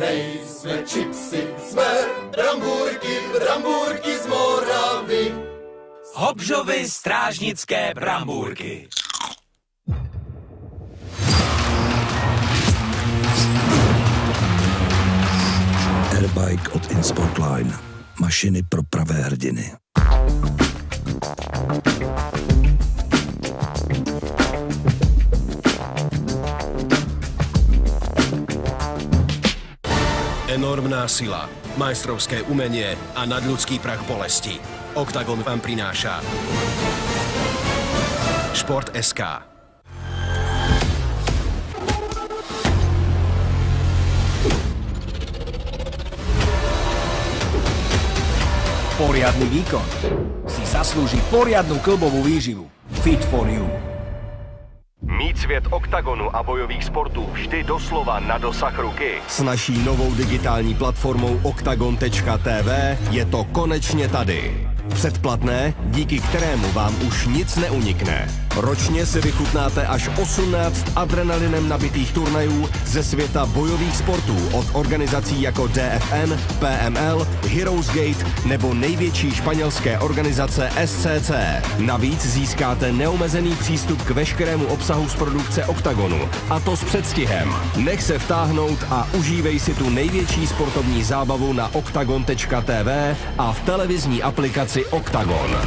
Nejsme čipsy, jsme brambůrky z Moravy. Hobžovy strážnické brambůrky. Airbike od Sportline. Mašiny pro pravé hrdiny. Enormná sila, majstrovské umenie a nadľudský prach bolesti. Oktagon vám prináša Šport.sk. Poriadny výkon si zaslúži poriadnu klbovú výživu. Fit for you. Mít svět oktagonu a bojových sportů vždy doslova na dosah ruky. S naší novou digitální platformou oktagon.tv je to konečně tady. Předplatné, díky kterému vám už nic neunikne. Ročně si vychutnáte až 18 adrenalinem nabitých turnajů ze světa bojových sportů od organizací jako DFN, PML, Heroes Gate nebo největší španělské organizace SCC. Navíc získáte neomezený přístup k veškerému obsahu z produkce Oktagonu. A to s předstihem. Nech se vtáhnout a užívej si tu největší sportovní zábavu na oktagon.tv a v televizní aplikaci Oktagon.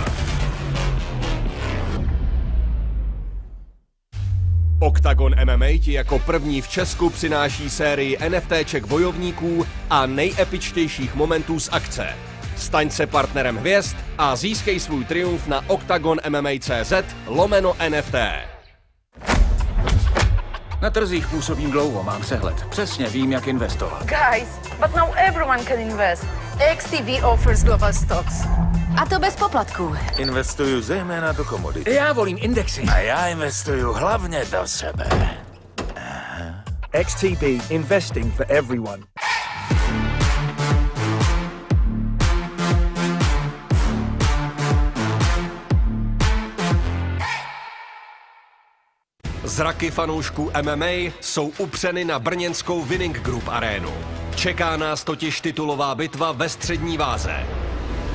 Oktagon MMA ti jako první v Česku přináší sérii NFTček bojovníků a nejepičtějších momentů z akce. Staň se partnerem hvězd a získej svůj triumf na oktagonmma.cz/NFT. Na trzích působím dlouho, mám přehled. Přesně vím, jak investovat. Guys, but now everyone can invest. XTB offers global stocks. A to bez poplatků. Investuju zejména do komodit. Já volím indexy. A já investuju hlavně do sebe. XTB, investing for everyone. Zraky fanoušků MMA jsou upřeny na brněnskou Winning Group arénu. Čeká nás totiž titulová bitva ve střední váze.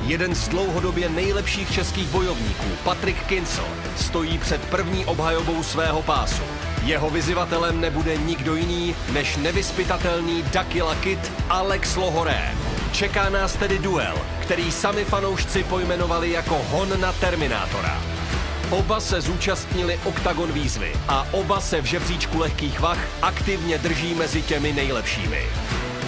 Jeden z dlouhodobě nejlepších českých bojovníků, Patrik Kincl, stojí před první obhajobou svého pásu. Jeho vyzývatelem nebude nikdo jiný než nevyzpytatelný Dakila Kid Alex Lohoré. Čeká nás tedy duel, který sami fanoušci pojmenovali jako hon na Terminátora. Oba se zúčastnili Oktagon výzvy a oba se v žebříčku lehkých vah aktivně drží mezi těmi nejlepšími.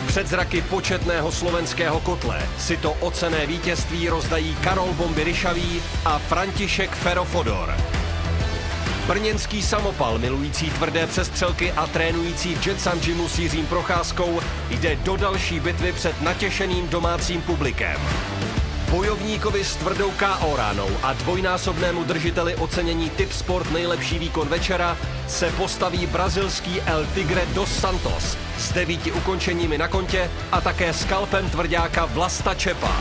Před zraky početného slovenského kotle si to ocenné vítězství rozdají Karol Bomby Ryšavý a František Fero Fodor. Brněnský samopal milující tvrdé přestřelky a trénující v Jetsam Gymu s Jiřím Procházkou jde do další bitvy před natěšeným domácím publikem. Bojovníkovi s tvrdou KO ránou a dvojnásobnému držiteli ocenění Tip Sport nejlepší výkon večera se postaví brazilský El Tigre dos Santos s 9 ukončeními na kontě a také skalpem tvrďáka Vlasta Čepa.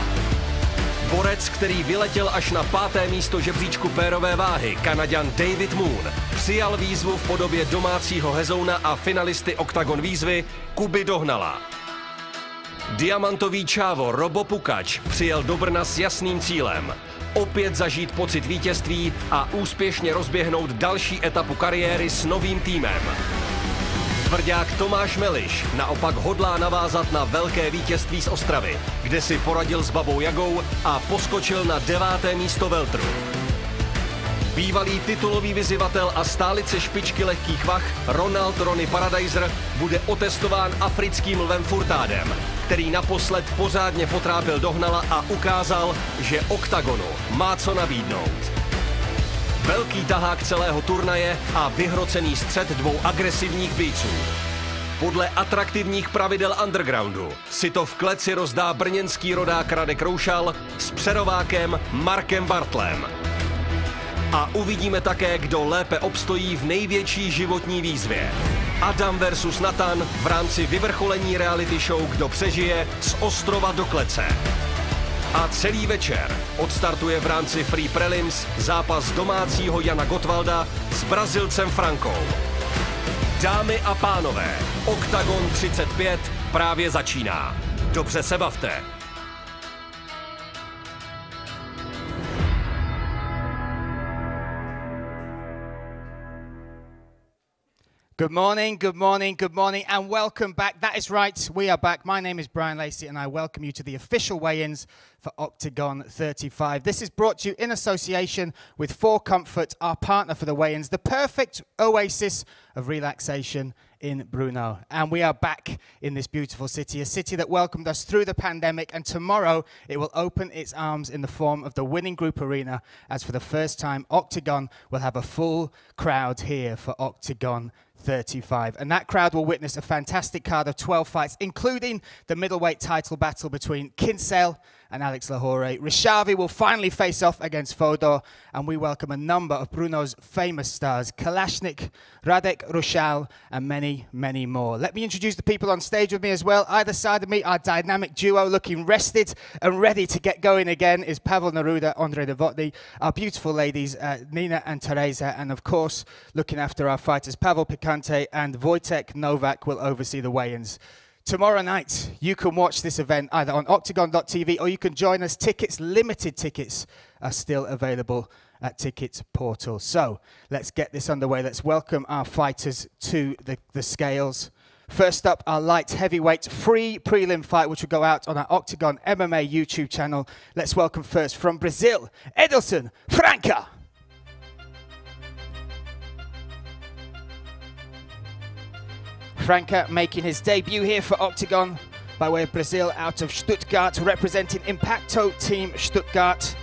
Borec, který vyletěl až na 5. místo žebříčku pérové váhy, Kanaďan David Moon, přijal výzvu v podobě domácího hezouna a finalisty Oktagon výzvy Kuby Dohnala. Diamantový čávo Robo Pukač přijel do Brna s jasným cílem. Opět zažít pocit vítězství a úspěšně rozběhnout další etapu kariéry s novým týmem. Tvrdák Tomáš Meliš naopak hodlá navázat na velké vítězství z Ostravy, kde si poradil s Babou Jagou a poskočil na 9. místo veltru. Bývalý titulový vyzývatel a stálice špičky lehkých vah Ronald Ronny Paradiser bude otestován africkým lvem Furtádem, který naposled pořádně potrápil Dohnala a ukázal, že Oktagonu má co nabídnout. Velký tahák celého turnaje a vyhrocený střet dvou agresivních bíjců. Podle atraktivních pravidel undergroundu si to v kleci rozdá brněnský rodák Radek Roušal s přerovákem Markem Bartlem. A uvidíme také, kdo lépe obstojí v největší životní výzvě. Adam versus Nathan v rámci vyvrcholení reality show Kdo přežije z ostrova do klece. A celý večer odstartuje v rámci Free Prelims zápas domácího Jana Gottwalda s Brazilcem Frankou. Dámy a pánové, Oktagon 35 právě začíná. Dobře se bavte. Good morning, good morning, good morning, and welcome back. That is right, we are back. My name is Brian Lacey, and I welcome you to the official weigh-ins for Oktagon 35. This is brought to you in association with 4Comfort, our partner for the weigh-ins, the perfect oasis of relaxation in Brno. And we are back in this beautiful city, a city that welcomed us through the pandemic, and tomorrow it will open its arms in the form of the Winning Group Arena, as for the first time, Oktagon will have a full crowd here for Oktagon 35. And that crowd will witness a fantastic card of 12 fights, including the middleweight title battle between Kinsale and Alex Lahore. Rishavi will finally face off against Fodor, and we welcome a number of Brno's famous stars, Kalashnik, Radek Rushal, and many, many more. Let me introduce the people on stage with me as well. Either side of me, our dynamic duo looking rested and ready to get going again is Pavel Neruda, Andrei Novotny, our beautiful ladies, Nina and Teresa, and of course, looking after our fighters, Pavel Picante and Wojtek Novak will oversee the weigh-ins. Tomorrow night, you can watch this event either on Oktagon.tv or you can join us. Tickets, limited tickets, are still available at Tickets Portal. So let's get this underway. Let's welcome our fighters to the scales. First up, our light heavyweight free prelim fight, which will go out on our Oktagon MMA YouTube channel. Let's welcome first from Brazil, Edilson Franca. Franca making his debut here for Oktagon by way of Brazil out of Stuttgart, representing Impacto Team Stuttgart.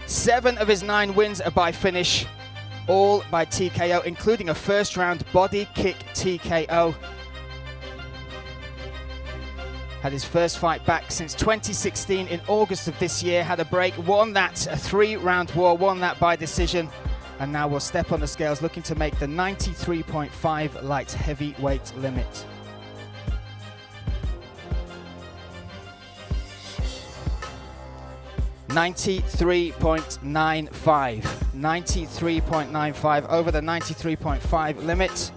7 of his 9 wins are by finish, all by TKO, including a first round body kick TKO. Had his first fight back since 2016 in August of this year, had a break, won that, a 3-round war, won that by decision. And now we'll step on the scales, looking to make the 93.5 light heavyweight limit. $93.95. 93.95 over the 93.5 limit.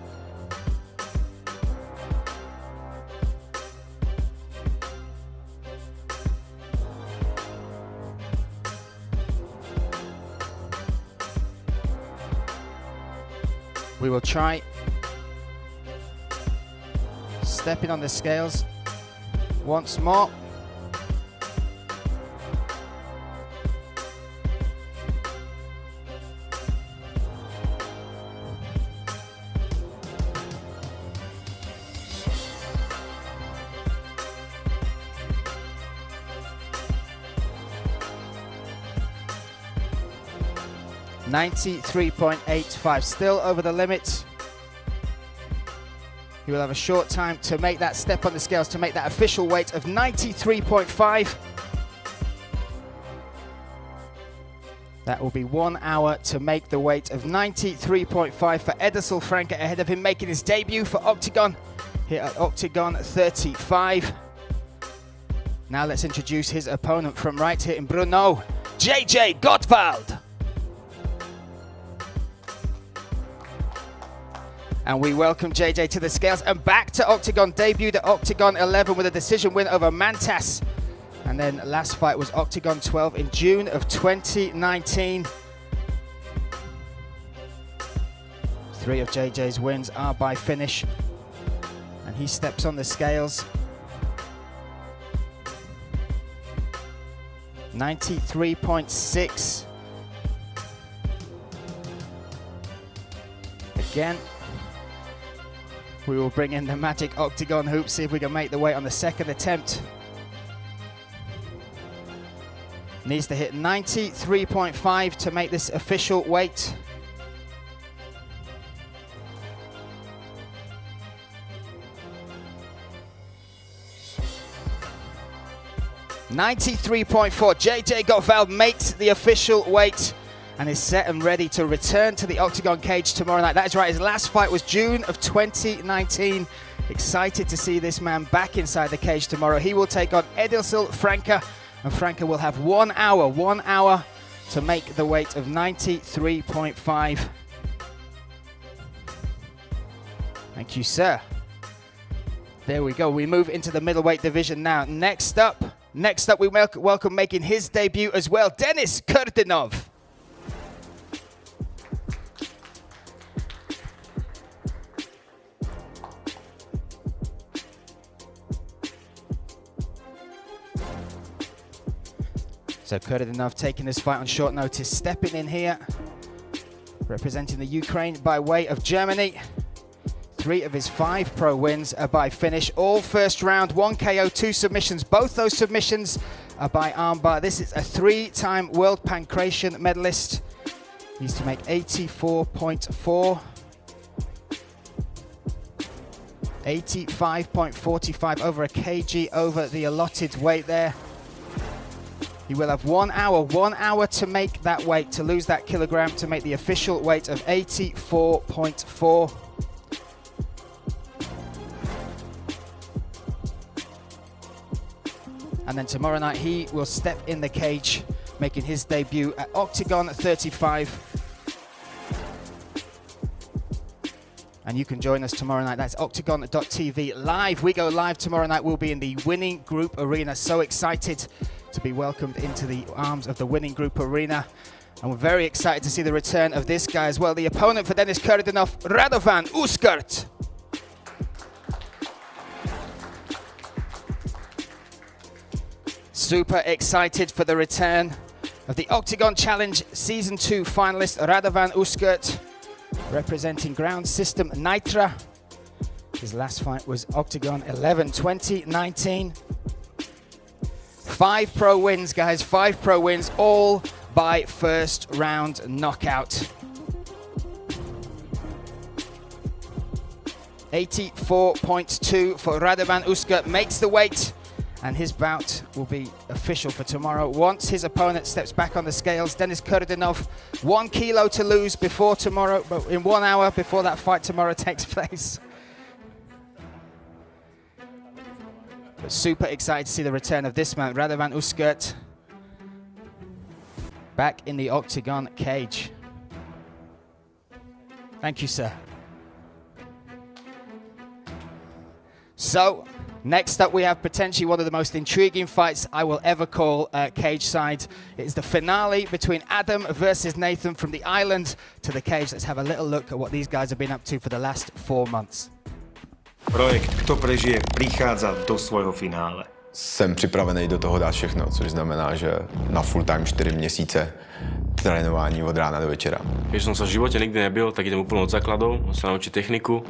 We will try stepping on the scales once more. $93.85, still over the limit. He will have a short time to make that step on the scales, to make that official weight of 93.5. That will be 1 hour to make the weight of 93.5 for Edilson Franca, ahead of him making his debut for Oktagon here at Oktagon 35. Now let's introduce his opponent from right here in Brno, JJ Gottwald. And we welcome JJ to the scales and back to Oktagon. Debuted at Oktagon 11 with a decision win over Mantas. And then last fight was Oktagon 12 in June of 2019. 3 of JJ's wins are by finish. And he steps on the scales. 93.6. Again. We will bring in the magic Oktagon hoop, see if we can make the weight on the second attempt. Needs to hit 93.5 to make this official weight. $93.4. JJ Gottwald makes the official weight and is set and ready to return to the Oktagon cage tomorrow night. That is right, his last fight was June of 2019. Excited to see this man back inside the cage tomorrow. He will take on Edilson Franca, and Franca will have 1 hour to make the weight of 93.5. Thank you, sir. There we go. We move into the middleweight division now. Next up, we welcome making his debut as well, Denis Kurdinov. So Kurdinov taking this fight on short notice, stepping in here, representing the Ukraine by way of Germany. 3 of his 5 pro wins are by finish, all first round, 1 KO, 2 submissions. Both those submissions are by armbar. This is a 3-time world pancration medalist. He used to make 84.4, 85.45, over a kg over the allotted weight there. He will have 1 hour to make that weight, to lose that kilogram, to make the official weight of 84.4. And then tomorrow night he will step in the cage, making his debut at Oktagon 35. And you can join us tomorrow night. That's Oktagon.tv live. We go live tomorrow night. We'll be in the Winning Group Arena. So excited to be welcomed into the arms of the Winning Group Arena. And we're very excited to see the return of this guy as well. The opponent for Denis Kurdinov, Radovan Uskert. Super excited for the return of the Oktagon Challenge Season 2 finalist, Radovan Uskert, representing Ground System Nitra. His last fight was Oktagon 11, 2019. 5 pro wins, guys, 5 pro wins, all by first round knockout. 84.2 for Radovan Uskert, makes the weight, and his bout will be official for tomorrow. Once his opponent steps back on the scales, Denis Kurdinov, 1 kilo to lose before tomorrow, but in 1 hour before that fight tomorrow takes place. But super excited to see the return of this man, Radovan Uskert, back in the Oktagon cage. Thank you, sir. So, next up we have potentially one of the most intriguing fights I will ever call cage side. It is the finale between Adam versus Nathan, from the island to the cage. Let's have a little look at what these guys have been up to for the last 4 months. Projekt Kto prežije prichádza do svojho finále. Jsem připravený do toho dát všechno, což znamená, že na full time 4 měsíce trénování od rána do večera. Když jsem se v životě nikdy nebyl, tak jdem úplně od základů, se naučit techniku.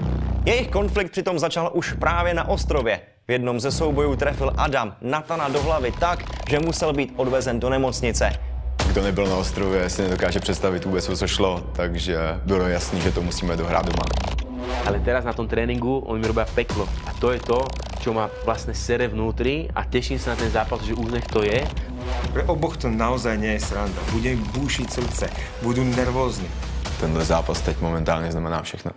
Jejich konflikt přitom začal už právě na ostrově. V jednom ze soubojů trefil Adam Nathana do hlavy tak, že musel být odvezen do nemocnice. Kdo nebyl na ostrově, si nedokáže představit vůbec, o co šlo, takže bylo jasný, že to musíme dohrát doma. Ale teraz na tom tréninku oni mi robia peklo. A to je to, čo ma vlastne sere vnútri a teším sa na ten zápas, že už nech to je. Pre oboch to naozaj nie je sranda. Bude im búšiť srdce, budú nervózni. Tenhle zápas teď momentálně znamená všechno.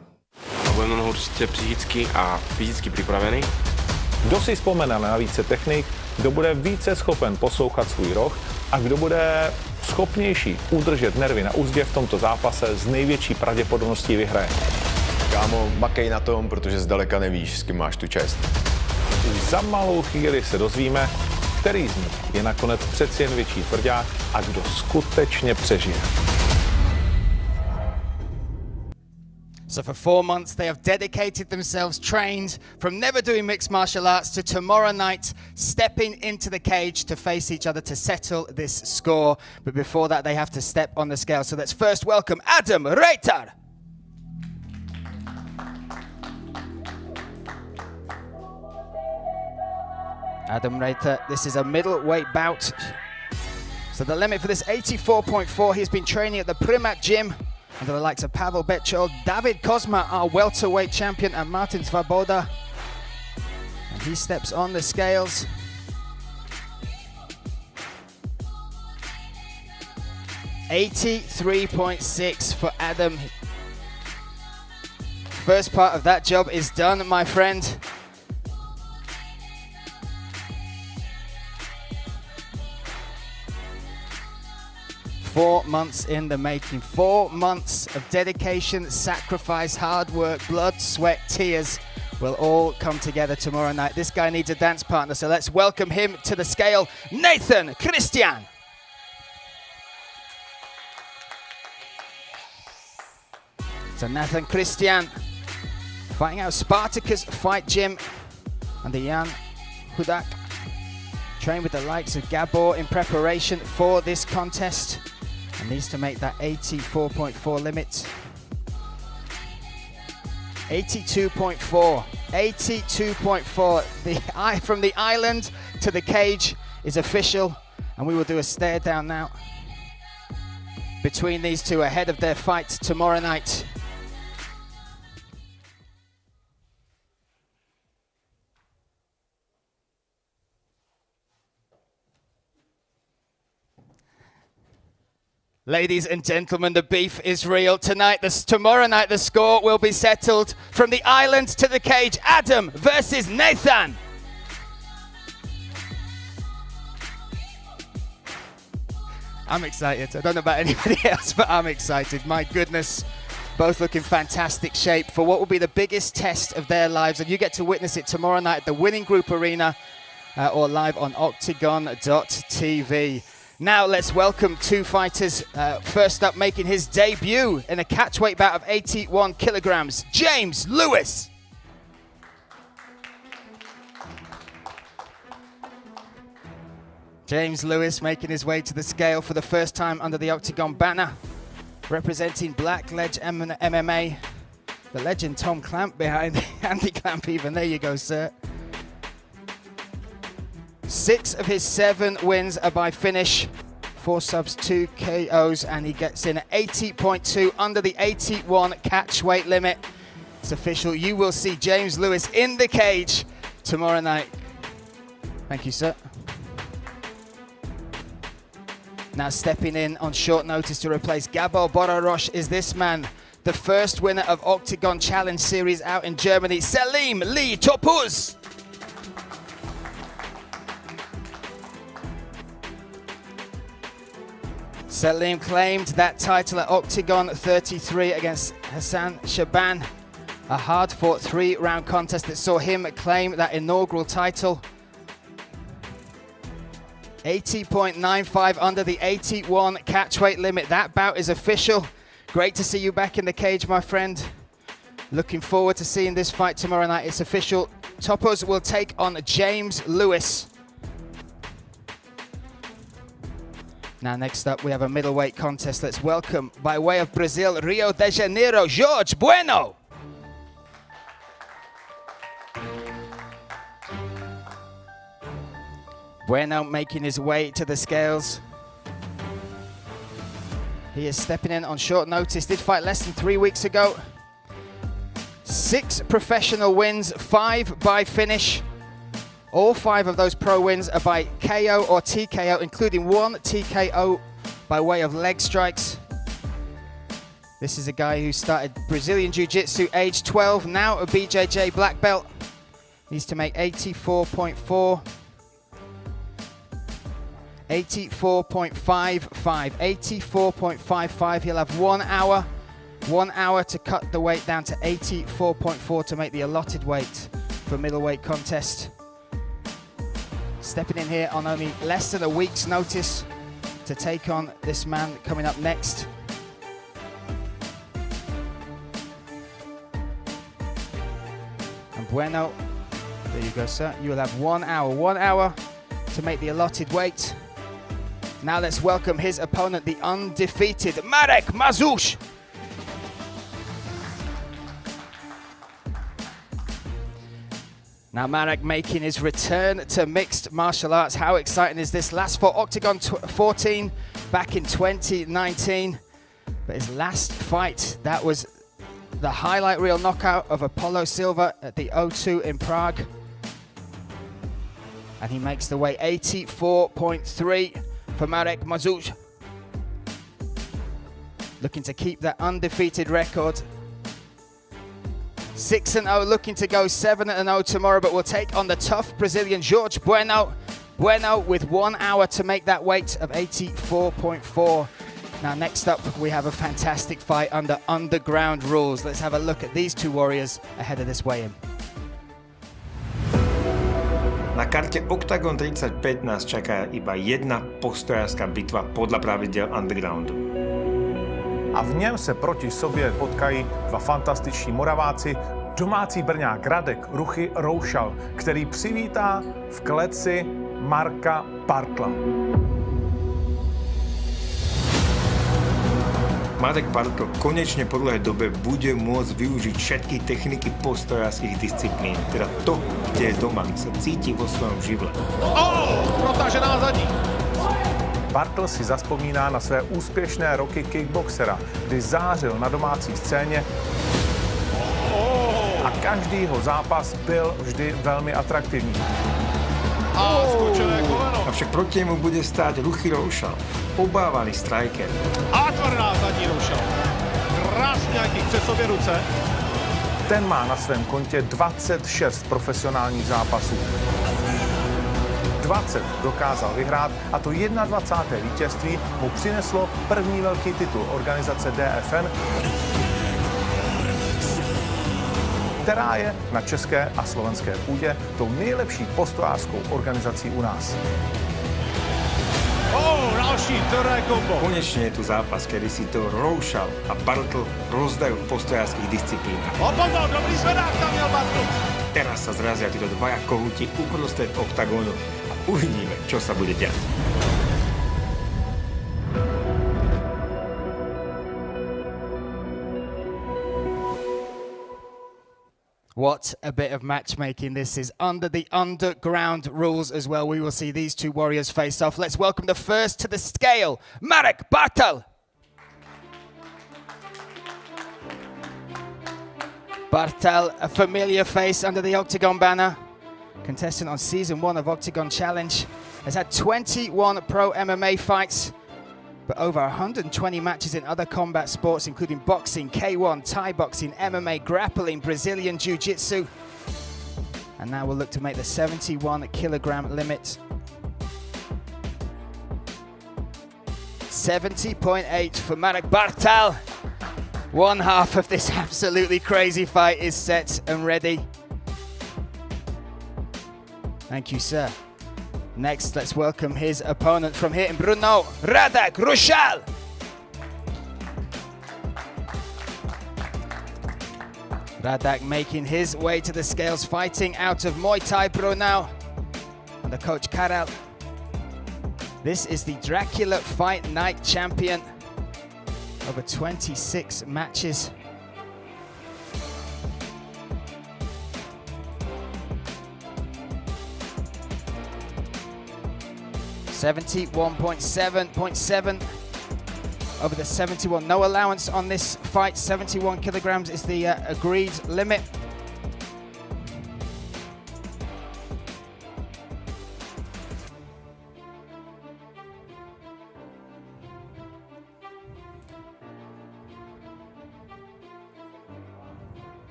Budem určitě psychicky a fyzicky připravený. Kdo si vzpomene na více technik, kdo bude více schopen poslouchat svůj roh a kdo bude schopnější udržet nervy na úzdě v tomto zápase, s největší pravděpodobností vyhraje. Kámo, makej na tom, protože zdaleka nevíš, s kým máš tu čest. Už za malou chvíli se dozvíme, který z nich je nakonec přeci jen větší tvrdák a kdo skutečně přežije. So for 4 months, they have dedicated themselves, trained from never doing mixed martial arts to tomorrow night, stepping into the cage to face each other to settle this score. But before that, they have to step on the scale. So let's first welcome Adam Reitar. Adam Reitar, this is a middleweight bout. So the limit for this 84.4, he's been training at the Primat gym under the likes of Pavel Bechol, David Kozma, our welterweight champion, and Martin Svoboda. And he steps on the scales. $83.6 for Adam. First part of that job is done, my friend. Four months in the making, 4 months of dedication, sacrifice, hard work, blood, sweat, tears, will all come together tomorrow night. This guy needs a dance partner, so let's welcome him to the scale, Nathan Christian. So Nathan Christian fighting out Spartacus Fight Gym under Jan Hudak. Trained with the likes of Gabor in preparation for this contest and needs to make that 84.4 limit. 82.4, 82.4. From the island to the cage is official, and we will do a stare down now between these two ahead of their fight tomorrow night. Ladies and gentlemen, the beef is real. Tomorrow night, the score will be settled. From the island to the cage, Adam versus Nathan. I'm excited. I don't know about anybody else, but I'm excited. My goodness, both look in fantastic shape for what will be the biggest test of their lives. And you get to witness it tomorrow night at the Winning Group Arena or live on Oktagon.tv. Now let's welcome two fighters. First up, making his debut in a catchweight bout of 81 kilograms, James Lewis. James Lewis making his way to the scale for the first time under the Oktagon banner, representing Black Ledge MMA. The legend Tom Clamp behind Andy Clamp even. There you go, sir. 6 of his 7 wins are by finish, 4 subs, 2 KOs, and he gets in at 80.2 under the 81 catch weight limit. It's official. You will see James Lewis in the cage tomorrow night. Thank you, sir. Now stepping in on short notice to replace Gabor Bororos is this man, the first winner of Oktagon Challenge Series out in Germany, Selim Lee Topuz. Selim claimed that title at Oktagon 33 against Hassan Shaban, a hard-fought 3-round contest that saw him claim that inaugural title. 80.95 under the 81 catchweight limit. That bout is official. Great to see you back in the cage, my friend. Looking forward to seeing this fight tomorrow night. It's official. Topuz will take on James Lewis. Now, next up, we have a middleweight contest. Let's welcome, by way of Brazil, Rio de Janeiro, Jorge Bueno. Bueno making his way to the scales. He is stepping in on short notice. Did fight less than 3 weeks ago. 6 professional wins, 5 by finish. All 5 of those pro wins are by KO or TKO, including 1 TKO by way of leg strikes. This is a guy who started Brazilian Jiu-Jitsu age 12, now a BJJ black belt. Needs to make 84.4. 84.55. 84.55. He'll have 1 hour. 1 hour to cut the weight down to 84.4 to make the allotted weight for middleweight contest. Stepping in here on only less than a week's notice to take on this man coming up next. And Bueno, there you go, sir. You will have 1 hour. 1 hour to make the allotted weight. Now let's welcome his opponent, the undefeated Marek Mazuch. Now Marek making his return to mixed martial arts. How exciting is this? Last fought Oktagon 14 back in 2019. But his last fight, that was the highlight reel knockout of Apollo Silva at the O2 in Prague. And he makes the weight 84.3 for Marek Mazuch. Looking to keep that undefeated record. 6-0, looking to go 7-0 tomorrow, but we'll take on the tough Brazilian Jorge Bueno. Bueno with 1 hour to make that weight of 84.4. Now next up, we have a fantastic fight under underground rules. Let's have a look at these two warriors ahead of this weigh-in. Na karte Oktagon 35 nás čaká iba jedna postojárska bitva podle pravidel undergroundu. A v něm se proti sobě potkají dva fantastiční Moraváci, domácí Brňák Radek Ruchy Roušal, který přivítá v kleci Marka Bartla. Marek Bartl konečne po dlhej dobe bude môcť využiť všetky techniky postojárskych disciplín. Teda to, kde je doma, sa cíti vo svojom živle. Protažená zadní. Bartl si zaspomíná na své úspěšné roky kickboxera, kdy zářil na domácí scéně a každýho zápas byl vždy velmi atraktivní. A skočené koleno. Avšak proti němu bude stát Ruchy Roušal, obávaný striker. A tvrdá zadní Roušal. Krásně jakých přes obě ruce. Ten má na svém kontě 26 profesionálních zápasů. 20 dokázal vyhrát a to 21. vítězství mu přineslo první velký titul organizace DFN, která je na české a slovenské půdě tou nejlepší postojářskou organizací u nás. Další tvrdé kombo. Konečne je tu zápas, kedy si to Roušal a Bartl rozdajú v postojárskych disciplínach. Pozor, dobrý zvedák tam měl Bartl. Teraz sa zrazia títo dvaja kohúti uprostred oktagónu a uvidíme, čo sa bude diať. What a bit of matchmaking this is. Under the underground rules as well, we will see these two warriors face off. Let's welcome the first to the scale, Marek Bartl. Bartl, a familiar face under the Oktagon banner. Contestant on season 1 of Oktagon Challenge. Has had 21 pro MMA fights, but over 120 matches in other combat sports, including boxing, K1, Thai boxing, MMA, grappling, Brazilian Jiu-Jitsu. And now we'll look to make the 71 kilogram limit. 70.8 for Marek Bartl. One half of this absolutely crazy fight is set and ready. Thank you, sir. Next, let's welcome his opponent from here in Brno, Radek Roušal. Radek making his way to the scales, fighting out of Muay Thai Brno under coach Karel. This is the Dracula Fight Night champion. Over 26 matches. .7 over the 71. No allowance on this fight. 71 kilograms is the agreed limit.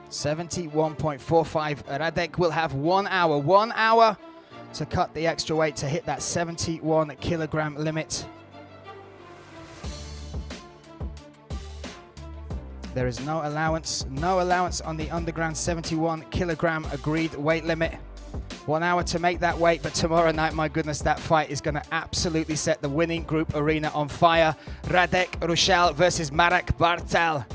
.71.45. Radek will have 1 hour. 1 hour to cut the extra weight to hit that 71 kilogram limit. There is no allowance on the underground 71 kilogram agreed weight limit. 1 hour to make that weight, but tomorrow night, my goodness, that fight is going to absolutely set the winning group arena on fire. Radek Roušal versus Marek Bartl.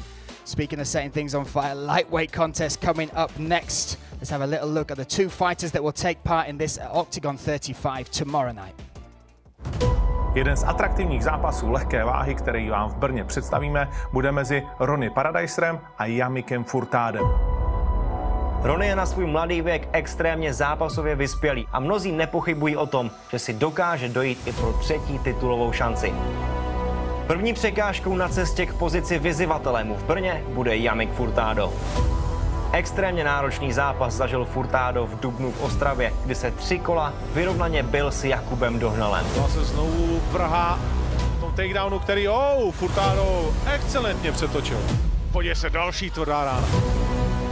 Speaking of setting things on fire, lightweight contest coming up next. Let's have a little look at the two fighters that will take part in this Oktagon 35 tomorrow night. Jeden z atraktivních zápasů lehké váhy, který vám v Brně představíme, bude mezi Ronny Paradiserem a Jamikem Furtádem. Ronny je na svůj mladý věk extrémně zápasově vyspělý a mnozí nepochybují o tom, že si dokáže dojít i pro třetí titulovou šanci. První překážkou na cestě k pozici vyzývatele mu v Brně bude Jamik Furtado. Extrémně náročný zápas zažil Furtado v dubnu v Ostravě, kdy se 3 kola vyrovnaně bil s Jakubem Dohnalem. To se znovu vrhá v tom takedownu, který Furtado excelentně přetočil. Podívej se, další tvrdá rána.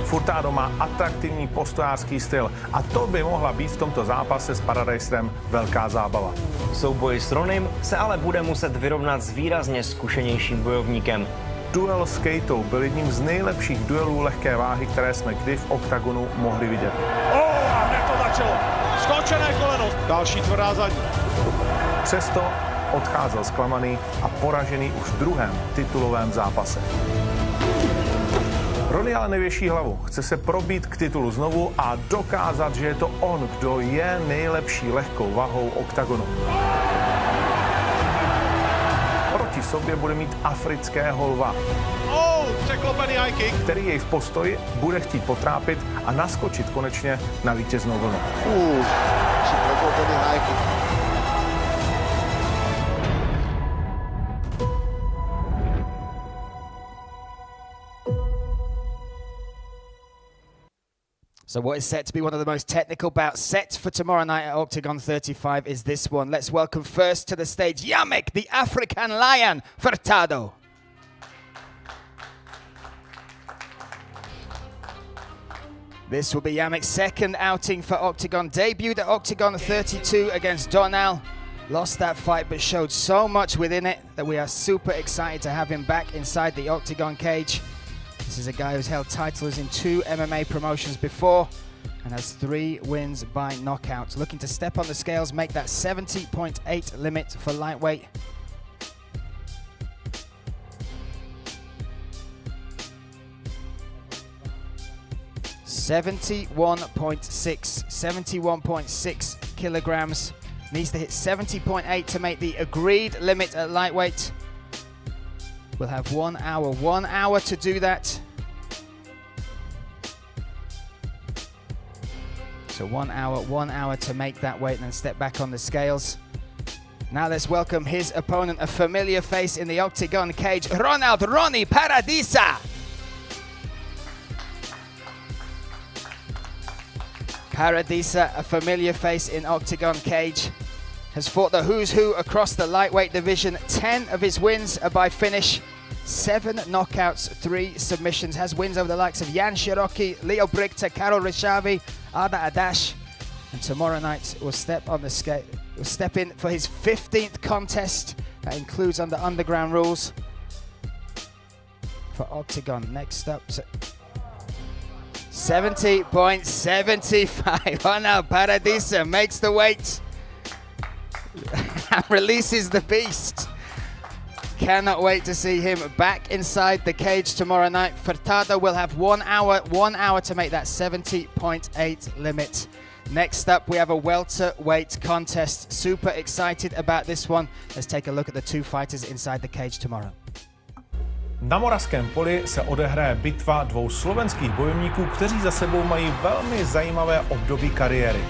Furtado má atraktivní postojářský styl a to by mohla být v tomto zápase s Paradiserem velká zábava. V souboji s Ronym se ale bude muset vyrovnat s výrazně zkušenějším bojovníkem. duel s Kejtou byl jedním z nejlepších duelů lehké váhy, které jsme kdy v Oktagonu mohli vidět. A hned to začalo. Skočené koleno. Další tvrdá zadní. Přesto odcházel zklamaný a poražený už v druhém titulovém zápase. Ronny ale nevěší hlavu. Chce se probít k titulu znovu a dokázat, že je to on, kdo je nejlepší lehkou vahou Oktagonu. Proti sobě bude mít afrického lva, překlopený high kick, který jej v postoji bude chtít potrápit a naskočit konečně na vítěznou vlnu. Překlopený high kick. So what is set to be one of the most technical bouts set for tomorrow night at Oktagon 35 is this one. Let's welcome first to the stage Yamek, the African Lion, Furtado. This will be Yamek's second outing for Oktagon. Debuted at Oktagon 32 against Donal. Lost that fight but showed so much within it that we are super excited to have him back inside the Oktagon cage. This is a guy who's held titles in 2 MMA promotions before and has 3 wins by knockout. Looking to step on the scales, make that 70.8 limit for lightweight. $71.6 kilograms. Needs to hit 70.8 to make the agreed limit at lightweight. We'll have 1 hour to do that. So 1 hour to make that weight and then step back on the scales. Now let's welcome his opponent, a familiar face in the Oktagon cage, Ronald Ronnie Paradisa. Paradisa, a familiar face in Oktagon cage, has fought the who's who across the lightweight division. 10 of his wins are by finish, 7 knockouts, 3 submissions. Has wins over the likes of Jan Shiroki, Leo Brigta, Karol Rishavi, Arda Adash. And tomorrow night will step on the scale. Will step in for his 15th contest. That includes under underground rules for Oktagon. Next up, 70.75. Oh no, Paradisa makes the weight and releases the beast. Cannot wait to see him back inside the cage tomorrow night. Furtado will have 1 hour to make that 70.8 limit. Next up, we have a welterweight contest. Super excited about this one. Let's take a look at the 2 fighters inside the cage tomorrow. Na Moravském poli se odehraje bitva 2 slovenských bojovníků, kteří za sebou mají velmi zajímavé období kariéry.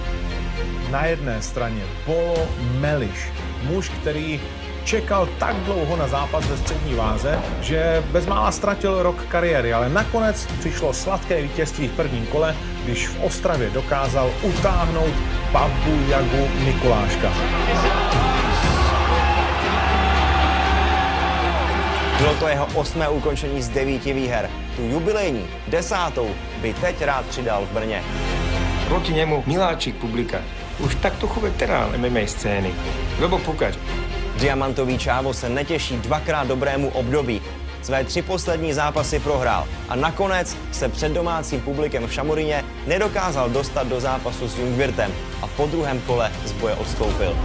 Na jedné straně Bolo Meliš, muž, který čekal tak dlouho na zápas ve střední váze, že bezmála ztratil rok kariéry, ale nakonec přišlo sladké vítězství v prvním kole, když v Ostravě dokázal utáhnout Babu Jagu Mikuláška. Bylo to jeho 8. ukončení z 9 výher. Tu jubilejní 10. by teď rád přidal v Brně. Proti němu miláčik publika. Už tak trochu veterán MMA scény. Robo Pukač. Diamantový čávo se netěší 2krát dobrému období. Své 3 poslední zápasy prohrál a nakonec se před domácím publikem v Šamoríně nedokázal dostat do zápasu s Jungwirtem a po druhém kole z boje odstoupil.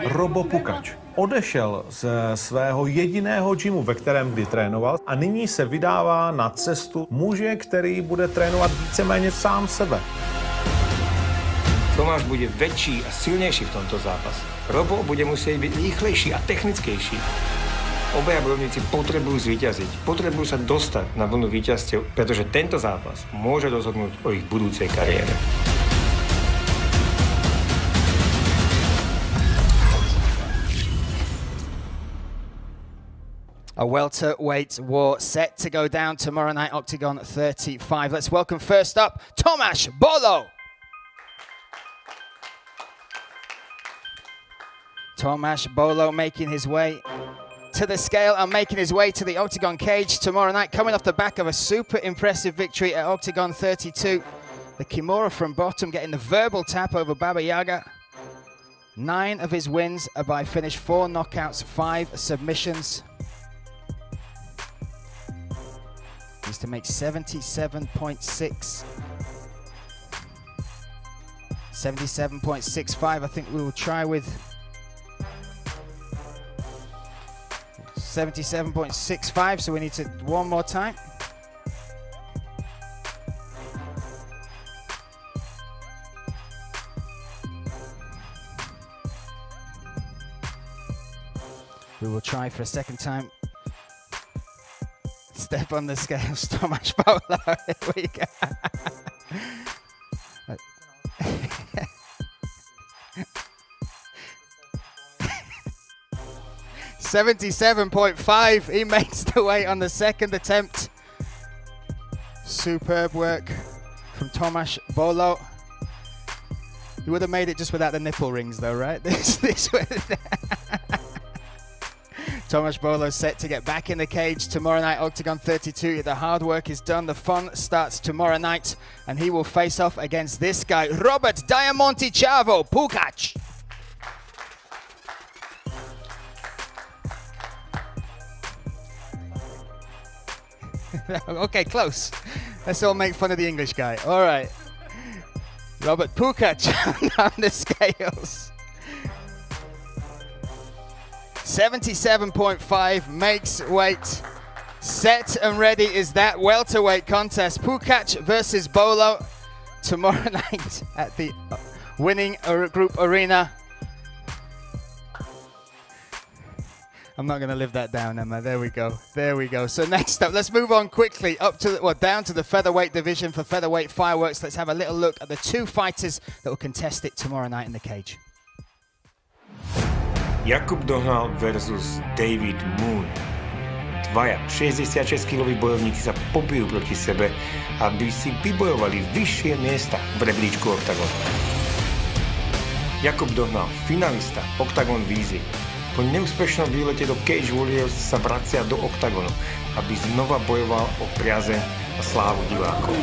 Robo Pukač odešel ze svého jediného gymu, ve kterém kdy trénoval, a nyní se vydává na cestu muže, který bude trénovat víceméně sám sebe. Tomáš bude väčší a silnejší v tomto zápase. Robo bude musieť byť rýchlejší a technickejší. Obaja bojovníci potrebujú zvíťaziť. Potrebujú sa dostať na vlnu víťazstiev, pretože tento zápas môže rozhodnúť o ich budúcej kariére. A welterweight war set to go down tomorrow night, Oktagon 35. Let's welcome first up, Tomáš Bolo. Tomáš Bolo making his way to the scale and making his way to the Oktagon cage tomorrow night, coming off the back of a super impressive victory at Oktagon 32. The Kimura from bottom getting the verbal tap over Baba Yaga. 9 of his wins are by finish, 4 knockouts, 5 submissions. Needs to make 77.6. 77.65, I think we will try with 77.65, so we need to one more time. We will try for a second time. Step on the scales, Tomasz Bolo. Here we go. 77.5. He makes the weight on the second attempt. Superb work from Tomasz Bolo. You would have made it just without the nipple rings, though, right? This Tomasz Bolo set to get back in the cage tomorrow night, Oktagon 32. The hard work is done. The fun starts tomorrow night, and he will face off against this guy, Robert Diamonti Chavo Pukac. Okay, close. Let's all make fun of the English guy. All right. Robert Pukac on the scales. 77.5 makes weight. Set and ready is that welterweight contest. Pukac versus Bolo tomorrow night at the Winning Group Arena. I'm not going to live that down, Emma. There we go. There we go. So next up, let's move on quickly up to the, down to the featherweight division for featherweight fireworks. Let's have a little look at the 2 fighters that will contest it tomorrow night in the cage. Jakub Dohnal versus David Moon. Dvaja 66-kiloví bojovníci sa pobijú proti sebe, aby si vybojovali vyššie miesta v rebríčku Oktagonu. Jakub Dohnal, finalista Oktagon výzvy. Po neúspešnom výlete do Cage Warriors sa vracia do Oktagonu, aby znova bojoval o priazeň a slávu divákov.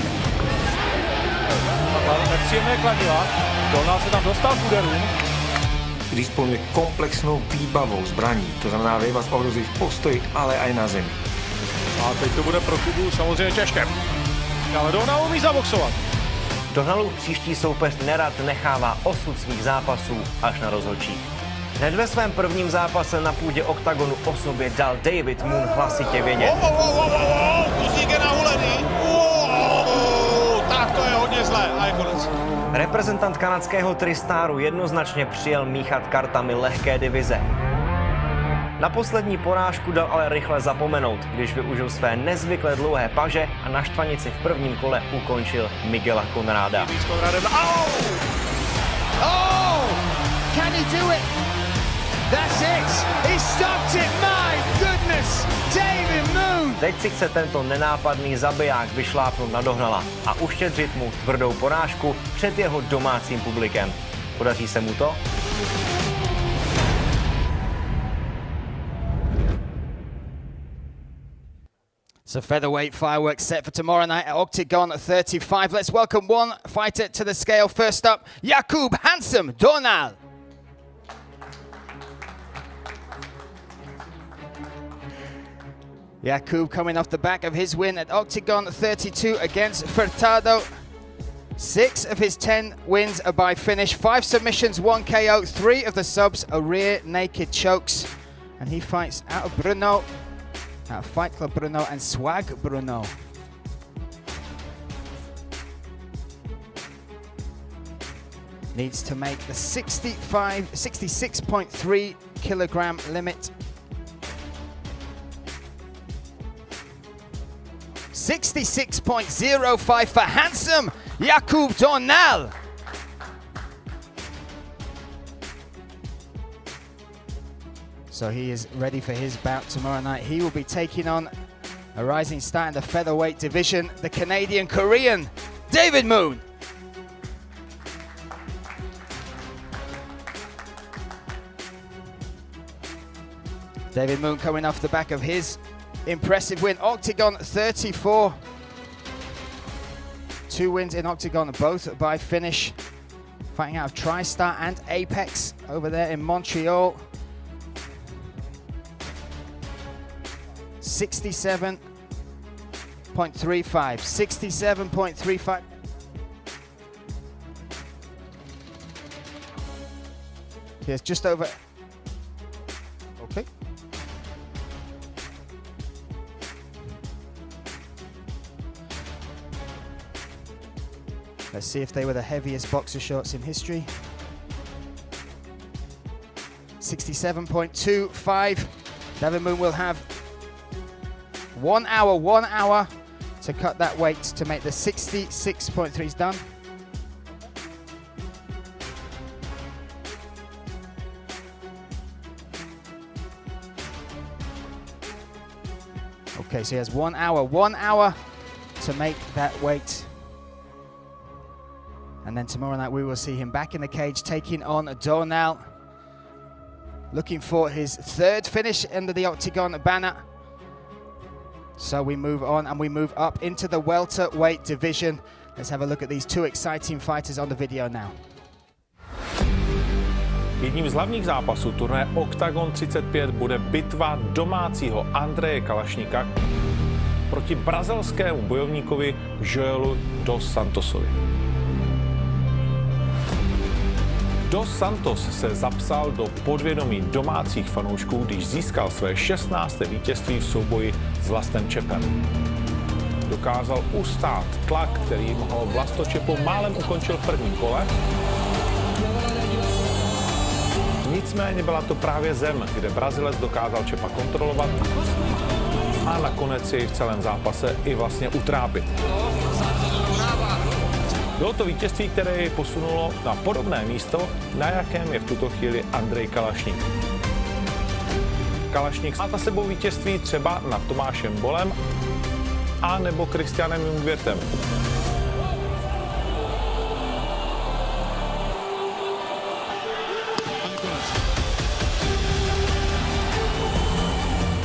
Nepříjemné kladiva. Dohnal se tam dostal k úderům. Disponuje komplexnou výbavou zbraní, to znamená, vie vás ohroziť v postoji, ale aj na zemi. A teď to bude pro Kubu samozřejmě těžké. Ale Dohnal umí zaboxovat. Dohnalův příští soupeř nerad nechává osud svých zápasů až na rozhodčích. Hned ve svém prvním zápase na půdě Oktagonu o sobě dal David Moon hlasitě vědět. Kuzík je nahulený. Tak to je hodně zlé. A je konec. Reprezentant kanadského Tristaru jednoznačně přijel míchat kartami lehké divize. Na poslední porážku dal ale rychle zapomenout, když využil své nezvykle dlouhé paže a na štvanici v prvním kole ukončil Miguela Conrada. Can he do it? That's it. He stopped it. My goodness. David Moon. Teď si chce tento nenápadný zabiják vyšlápnout na Dohnala a uštědřit mu tvrdou porážku před jeho domácím publikem. Podaří se mu to? So featherweight fireworks set for tomorrow night at Oktagon 35. Let's welcome one fighter to the scale. First up, Jakub Handsome Dohnal. Jakub coming off the back of his win at Oktagon 32 against Furtado. 6 of his 10 wins are by finish, 5 submissions, 1 KO, 3 of the subs are rear naked chokes. And he fights out of Brno, out of Fight Club Brno and Swag Brno. Needs to make the 66.3 kilogram limit. 66.05 for handsome Jakub Dohnal. So he is ready for his bout tomorrow night. He will be taking on a rising star in the featherweight division, the Canadian-Korean David Moon. David Moon coming off the back of his impressive win, Oktagon 34. 2 wins in Oktagon, both by finish. fighting out of TriStar and Apex over there in Montreal. 67.35. 67.35. Here's just over. Okay. Let's see if they were the heaviest boxer shorts in history. 67.25. Devin Moon will have 1 hour to cut that weight to make the 66.3s done. Okay, so he has 1 hour to make that weight. And then tomorrow night we will see him back in the cage taking on Donal. Looking for his third finish under the Oktagon banner. So we move on and we move up into the welterweight division. Let's have a look at these two exciting fighters on the video now. Jedním z hlavních zápasů turnaje Oktagon 35 bude bitva domácího Andreje Kalašníka proti brazilskému bojovníkovi Joelu dos Santosovi. Dos Santos se zapsal do podvědomí domácích fanoušků, když získal své 16. vítězství v souboji s Vlastem Čepem. Dokázal ustát tlak, který ho Vlasto málem ukončil v prvním kole. Nicméně byla to právě zem, kde Brazilec dokázal Čepa kontrolovat a nakonec jej v celém zápase i vlastně utrápit. Bylo to vítězství, které jej posunulo na podobné místo, na jakém je v tuto chvíli Andrej Kalašník. Kalašník má za sebou vítězství třeba nad Tomášem Bolem a nebo Kristianem Jungwirtem.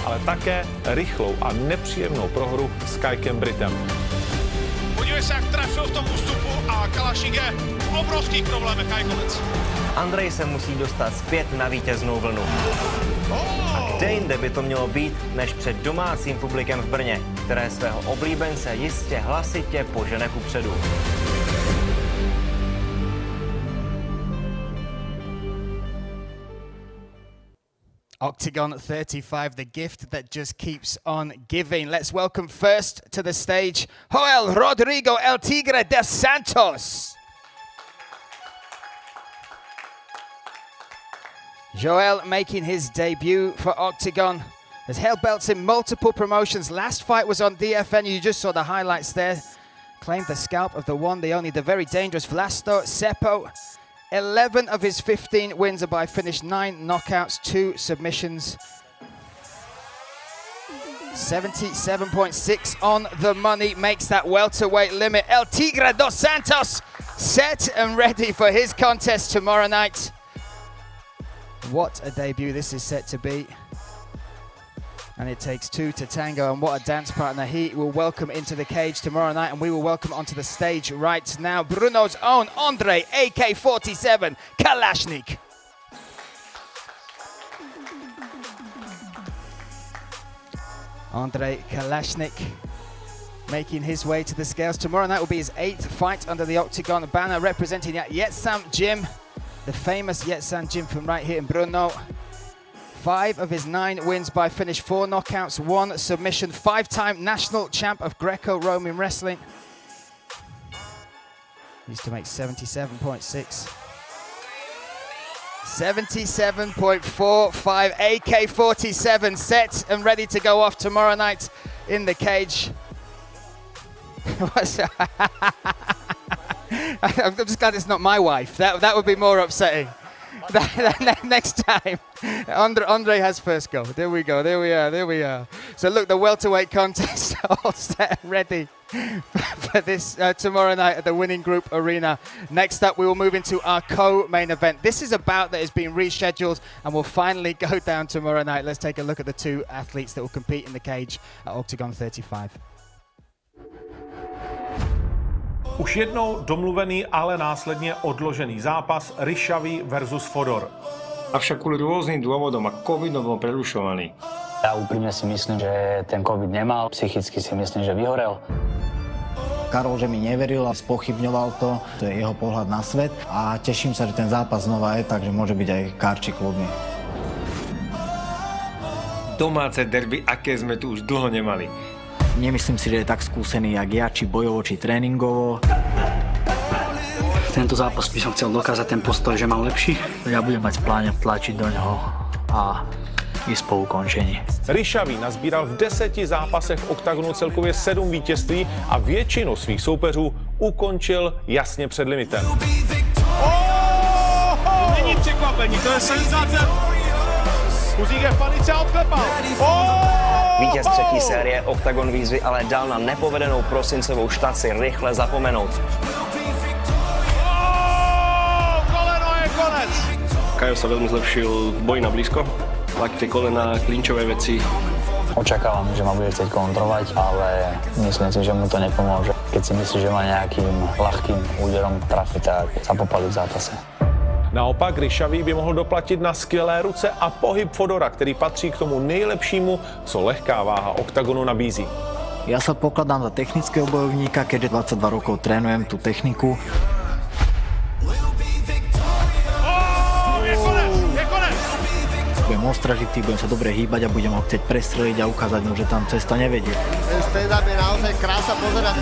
Ale také rychlou a nepříjemnou prohru s Kajkem Britem. Podívej se, jak trefil v tom ústupu a Kalašník je v obrovských problémech, konec. Andrej se musí dostat zpět na vítěznou vlnu. A kde jinde by to mělo být, než před domácím publikem v Brně, které svého oblíbence jistě hlasitě požene kupředu. Oktagon 35, the gift that just keeps on giving. Let's welcome first to the stage, Joel Rodrigo El Tigre dos Santos. Joel making his debut for Oktagon. Has held belts in multiple promotions. Last fight was on DFN. You just saw the highlights there. Claimed the scalp of the one, the only, the very dangerous Vlasto Cepo. 11 of his 15 wins are by finish, 9 knockouts, 2 submissions. 77.6 on the money makes that welterweight limit. El Tigre dos Santos set and ready for his contest tomorrow night. What a debut this is set to be. And it takes two to tango, and what a dance partner he will welcome into the cage tomorrow night, and we will welcome onto the stage right now Brno's own Andrej AK-47 Kalašník. Andrej Kalašník making his way to the scales. Tomorrow night will be his 8th fight under the Oktagon banner, representing Yetsam Gym, the famous Yetsam Gym from right here in Brno. 5 of his 9 wins by finish, 4 knockouts, 1 submission, 5-time national champ of Greco-Roman wrestling. Used to make 77.6. 77.45, AK-47 set and ready to go off tomorrow night in the cage. I'm just glad it's not my wife. That would be more upsetting. Next time, Andre has first go. There we go. There we are. So look, the welterweight contest all set and ready for this tomorrow night at the Winning Group Arena. Next up, we will move into our co-main event. This is a bout that has been rescheduled and will finally go down tomorrow night. Let's take a look at the two athletes that will compete in the cage at Oktagon 35. Už jednou domluvený, ale následně odložený zápas Ryšavý versus Fodor. Avšak kvôli rôznym dôvodom a covidom bol prerušovaný. Ja úprimne si myslím, že ten covid nemal, psychicky si myslím, že vyhorel. Karol, že mi neveril a spochybňoval to je jeho pohľad na svet a teším sa, že ten zápas znova je, takže môže byť aj karčí kľudný. Domáce derby, aké sme tu už dlho nemali. Nemyslím si, že je tak skúsený, jak ja, či bojovo, či tréningovo. Tento zápas by som chcel dokázať ten postoj, že mám lepší. Ja budem mať v pláne tlačiť do ňoho a ísť po ukončení. Ryšavý nazbíral v 10 zápasech v Oktagonu celkově 7 vítězství a většinu svých soupeřů ukončil jasně před limitem. Není překvapení, to je senzace. Kuzík je v panice a odklepal. Vítěz třetí série Oktagon výzvy ale dal na nepovedenou prosincovou štaci rychle zapomenout. Kajo sa veľmi zlepšil v boji na blízko, lakte, kolena, klinčové veci. Očakávam, že ma bude chcieť kontrolovať, ale myslím si, že mu to nepomôže. Keď si myslí, že ma nejakým ľahkým úderom trafi, tak sa popálí v zápase. Naopak Ryšavý by mohl doplatit na skvělé ruce a pohyb Fodora, který patří k tomu nejlepšímu, co lehká váha Oktagonu nabízí. Ja sa pokladám za technického bojovníka, keďže 22 rokov trénujem tú techniku. Budem ostražitý, budem sa dobre hýbať a budem ho chcieť prestreliť a ukázať mu, že tam cesta nevedie. Ten stand-up je naozaj krása pozerať.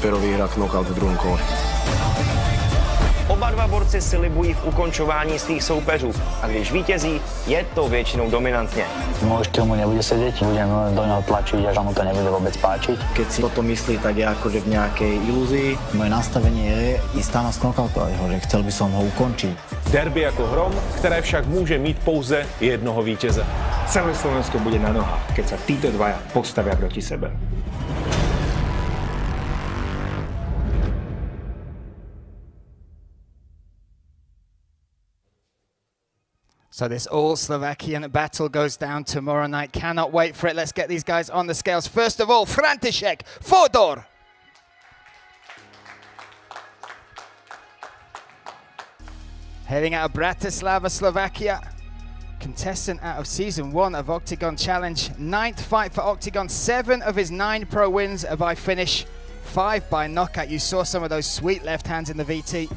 Pero vyhrá knockout v druhom kole. Oba dva borci si libují v ukončování svých soupeřů a když vítězí, je to většinou dominantně. Môj štýl mu nebude sedieť, budem do neho tlačiť, až mu to nebude vôbec páčiť. Keď si toto myslí, tak je akože v nejakej ilúzii. Moje nastavenie je ísť tam a sknokautovať ho, že chcel by som ho ukončiť. Derby jako hrom, které však může mít pouze jednoho vítěze. Celé Slovensko bude na nohách, keď sa títo dvaja postavia proti sebe. So this all-Slovakian battle goes down tomorrow night. Cannot wait for it. Let's get these guys on the scales. First of all, František Fodor. Heading out of Bratislava, Slovakia. Contestant out of Season 1 of Oktagon Challenge. 9th fight for Oktagon. 7 of his 9 pro wins are by finish. 5 by knockout. You saw some of those sweet left hands in the VT.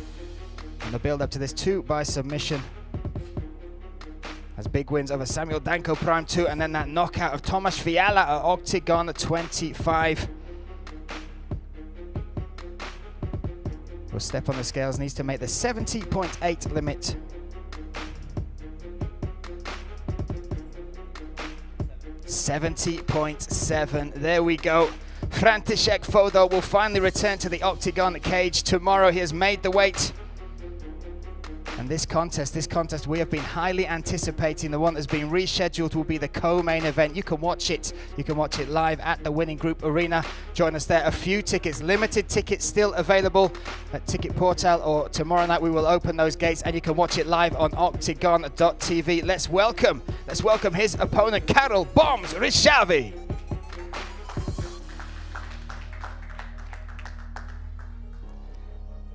And the build-up to this, 2 by submission. Has big wins over Samuel Danko Prime 2, and then that knockout of Tomasz Fiala at Oktagon 25. Will step on the scales, needs to make the 70.8 limit. $70.7. There we go. František Fodor will finally return to the Oktagon cage tomorrow. He has made the weight. And this contest we have been highly anticipating. The one that's been rescheduled will be the co-main event. You can watch it live at the Winning Group Arena. Join us there. A few tickets, limited tickets still available at Ticket Portal, or tomorrow night we will open those gates and you can watch it live on Oktagon.tv. Let's welcome his opponent, Karol Bombs Ryšavý.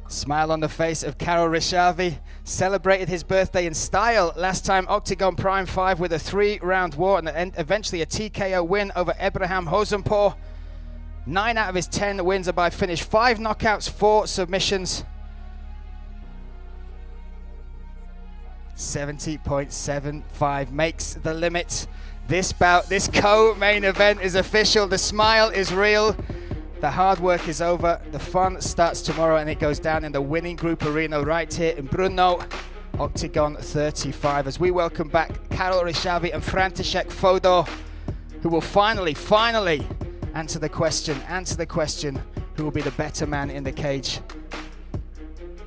Smile on the face of Karol Ryšavý. Celebrated his birthday in style last time, Oktagon Prime 5, with a 3-round war and eventually a TKO win over Abraham Hozenpour. 9 out of his 10 wins are by finish. 5 knockouts, 4 submissions. 70.75 makes the limit. This bout, this co-main event is official. The smile is real. The hard work is over. The fun starts tomorrow and it goes down in the Winning Group Arena right here in Brno, Oktagon 35, as we welcome back Karol Ryšavý and František Fodor, who will finally answer the question who will be the better man in the cage.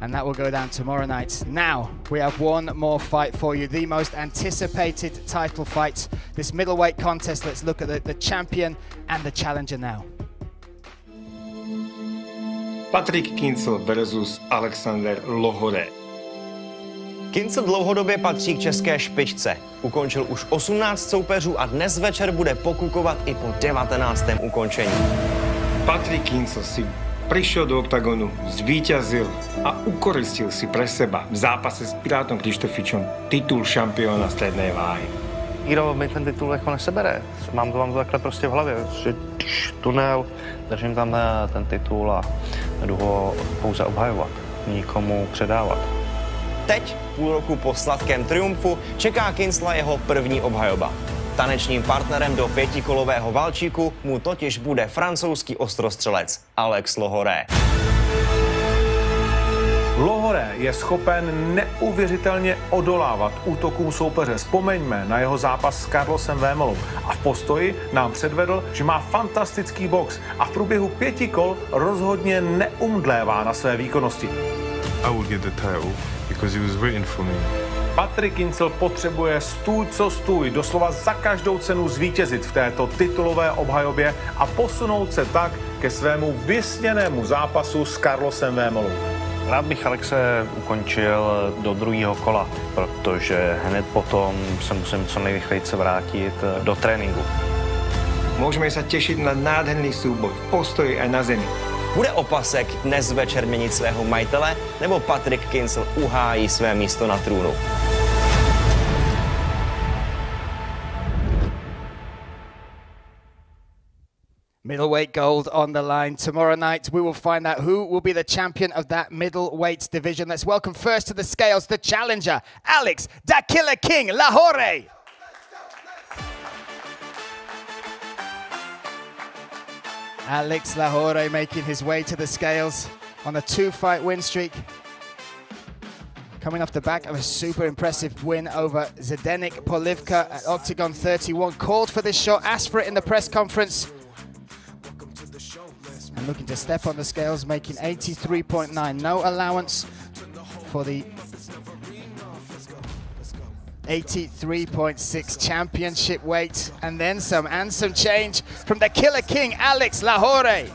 And that will go down tomorrow night. Now, we have one more fight for you, the most anticipated title fight. This middleweight contest, let's look at the champion and the challenger now. Patrik Kincl versus Alexander Lohore. Kincl dlouhodobě patří k české špičce. Ukončil už 18 soupeřů a dnes večer bude pokukovat i po 19. ukončení. Patrik Kincl si prišiel do Oktagonu, zvíťazil a ukoristil si pre seba v zápase s Pirátom Krištofičom titul šampiona strednej váhy. Iro mi ten titul jako nesebere. Mám to takhle prostě v hlavě, že tunel, držím tam ten titul a jdu ho pouze obhajovat, nikomu předávat. Teď, půl roku po sladkém triumfu, čeká Kinsella jeho první obhajoba. Tanečním partnerem do pětikolového valčíku mu totiž bude francouzský ostrostřelec Alex Lahoré. Lahoré je schopen neuvěřitelně odolávat útokům soupeře. Vzpomeňme na jeho zápas s Carlosem Vémolou. A v postoji nám předvedl, že má fantastický box a v průběhu 5 kol rozhodně neumdlévá na své výkonnosti. I would get the title because he was waiting for me. Patrick Kinsel potřebuje stůj co stůj, doslova za každou cenu zvítězit v této titulové obhajobě a posunout se tak ke svému vysněnému zápasu s Carlosem Vémolou. Rád bych Alexe ukončil do druhého kola, protože hned potom se musím co nejrychleji vrátit do tréninku. Môžeme sa tešiť na nádherný súboj v postoji aj na zemi. Bude opasek dnes večer měnit svého majitele, nebo Patrick Kinsel uhájí své místo na trůnu? Middleweight gold on the line. Tomorrow night we will find out who will be the champion of that middleweight division. Let's welcome first to the scales the challenger, Alex "Da Killer King" Lahoré. Alex Lahoré making his way to the scales on a 2-fight win streak. Coming off the back of a super impressive win over Zdeněk Polivka at Oktagon 31. Called for this shot, asked for it in the press conference. And looking to step on the scales, making 83.9. No allowance for the 83.6 championship weight. And then some change from the Killer King, Alex Lahoré.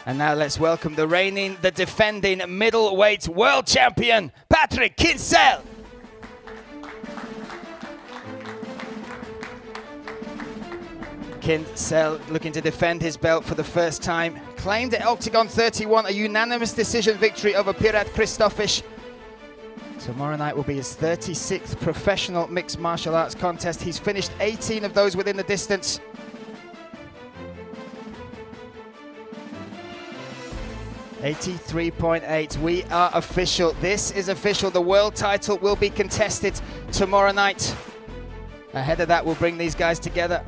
And now let's welcome the reigning, the defending middleweight world champion, Patrick Kinsel. Kinsel looking to defend his belt for the first time. Claimed at Oktagon 31 a unanimous decision victory over Pirat Kristofic. Tomorrow night will be his 36th professional mixed martial arts contest. He's finished 18 of those within the distance. $83.8. We are official. This is official. The world title will be contested tomorrow night. Ahead of that, we'll bring these guys together.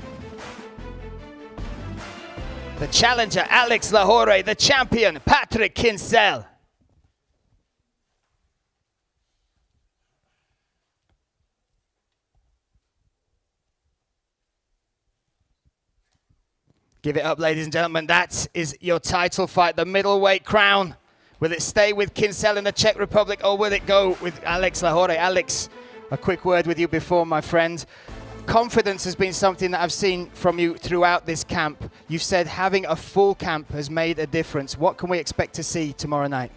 The challenger, Alex Lahoré. The champion, Patrick Kinsel. Give it up, ladies and gentlemen. That is your title fight, the middleweight crown. Will it stay with Kinsel in the Czech Republic, or will it go with Alex Lahoré? Alex, a quick word with you before, my friend. Confidence has been something that I've seen from you throughout this camp. You've said having a full camp has made a difference. What can we expect to see tomorrow night?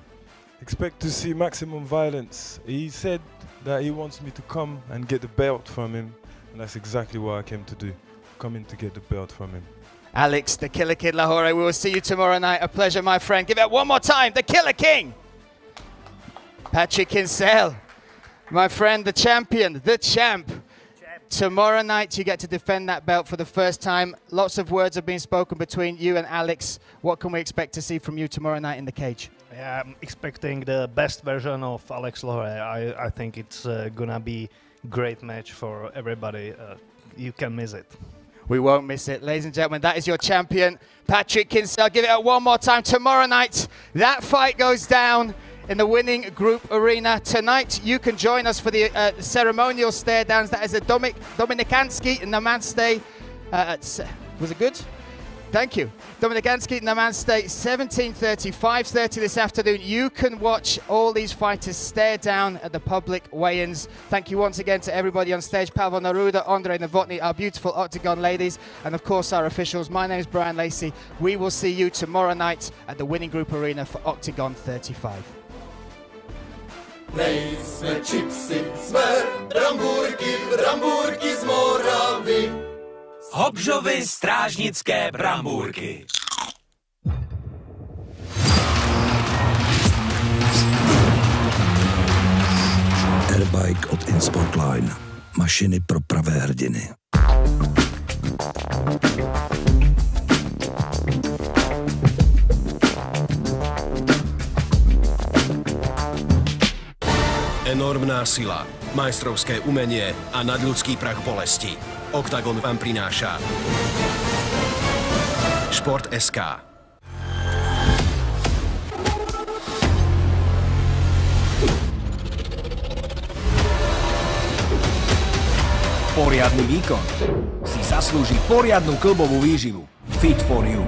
Expect to see maximum violence. He said that he wants me to come and get the belt from him, and that's exactly what I came to do, coming to get the belt from him. Alex, the Killer Kid Lahoré, we will see you tomorrow night. A pleasure, my friend. Give it up one more time, the Killer King. Patrick Kinsel, my friend, the champion, the champ. Tomorrow night you get to defend that belt for the first time. Lots of words have been spoken between you and Alex. What can we expect to see from you tomorrow night in the cage? Yeah, I'm expecting the best version of Alex Lahoré. I think it's gonna be a great match for everybody. You can miss it. We won't miss it. Ladies and gentlemen, that is your champion, Patrick Kinsel. Give it up one more time. Tomorrow night, that fight goes down in the winning group arena. Tonight, you can join us for the ceremonial stare downs. That is a Dominikansky Namaste. Was it good? Thank you. Dominikansky Namaste, 17:30, 5:30 this afternoon. You can watch all these fighters stare down at the public weigh-ins. Thank you once again to everybody on stage. Pavel Neruda, Andrei Novotny, our beautiful Oktagon ladies, and of course our officials. My name is Brian Lacey. We will see you tomorrow night at the winning group arena for Oktagon 35. Nejsme čipsy, jsme brambůrky z Moravy. Hobžovy strážnické brambůrky. Airbike od Sportline. Mašiny pro pravé hrdiny. Enormná sila, majstrovské umenie a nadľudský prach bolesti. Oktagon vám prináša Šport.sk. Poriadny výkon si zaslúži poriadnu klbovú výživu. Fit for you.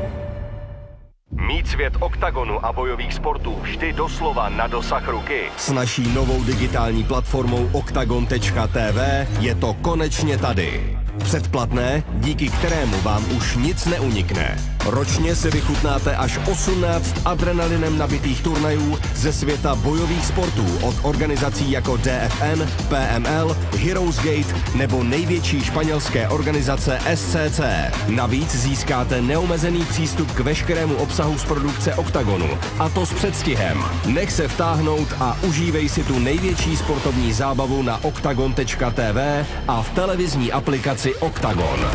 Mít svět oktagonu a bojových sportů vždy doslova na dosah ruky. S naší novou digitální platformou Oktagon.tv je to konečně tady. Předplatné, díky kterému vám už nic neunikne. Ročně si vychutnáte až 18 adrenalinem nabitých turnajů ze světa bojových sportů od organizací jako DFN, PML, Heroes Gate nebo největší španělské organizace SCC. Navíc získáte neomezený přístup k veškerému obsahu z produkce Oktagonu. A to s předstihem. Nech se vtáhnout a užívej si tu největší sportovní zábavu na Oktagon.tv a v televizní aplikaci Oktagon.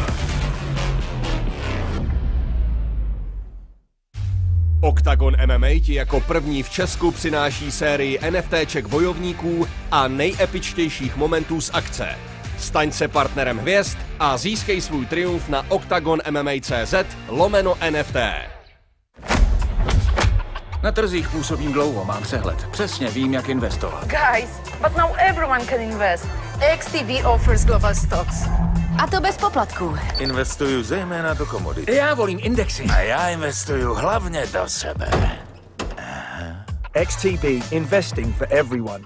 Oktagon MMA ti jako první v Česku přináší sérii NFTček bojovníků a nejepičtějších momentů z akce. Staň se partnerem hvězd a získej svůj triumf na oktagonmma.cz/NFT. Na trzích působím dlouho, mám přehled. Přesně vím, jak investovat. Guys, but now everyone can invest. XTB offers global stocks. A to bez poplatků. Investuju zejména do komodit. Já volím indexy. A já investuju hlavně do sebe. XTB, investing for everyone.